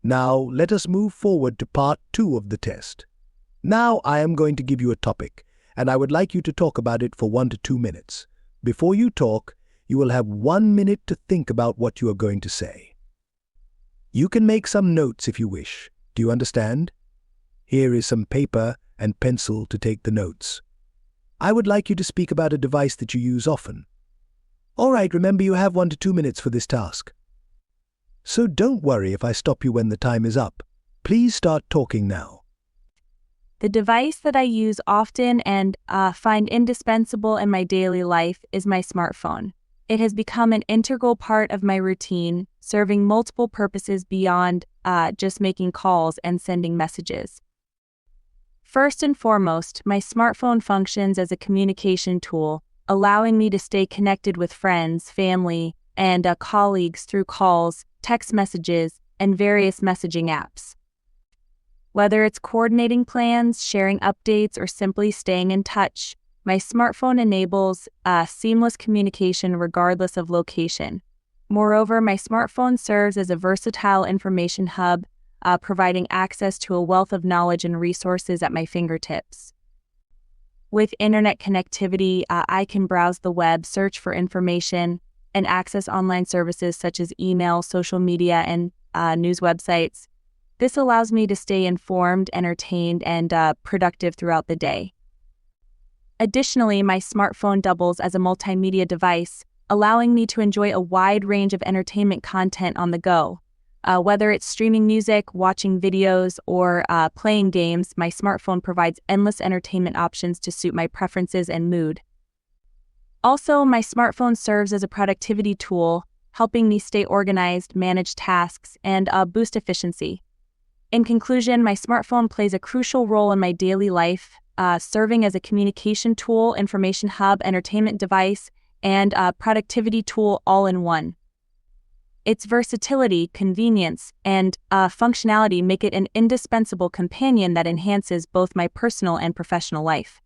Now, let us move forward to part 2 of the test. Now, I am going to give you a topic, and I would like you to talk about it for 1 to 2 minutes. Before you talk, you will have 1 minute to think about what you are going to say. You can make some notes if you wish. Do you understand? Here is some paper and pencil to take the notes. I would like you to speak about a device that you use often. All right, remember you have 1 to 2 minutes for this task. So don't worry if I stop you when the time is up. Please start talking now. The device that I use often and find indispensable in my daily life is my smartphone. It has become an integral part of my routine, serving multiple purposes beyond just making calls and sending messages. First and foremost, my smartphone functions as a communication tool, allowing me to stay connected with friends, family, and colleagues through calls, text messages, and various messaging apps. Whether it's coordinating plans, sharing updates, or simply staying in touch, my smartphone enables seamless communication regardless of location. Moreover, my smartphone serves as a versatile information hub, providing access to a wealth of knowledge and resources at my fingertips. With internet connectivity, I can browse the web, search for information, and access online services such as email, social media, and news websites. This allows me to stay informed, entertained, and productive throughout the day. Additionally, my smartphone doubles as a multimedia device, allowing me to enjoy a wide range of entertainment content on the go. Whether it's streaming music, watching videos, or playing games, my smartphone provides endless entertainment options to suit my preferences and mood. Also, my smartphone serves as a productivity tool, helping me stay organized, manage tasks, and boost efficiency. In conclusion, my smartphone plays a crucial role in my daily life, serving as a communication tool, information hub, entertainment device, and productivity tool all in one. Its versatility, convenience, and functionality make it an indispensable companion that enhances both my personal and professional life.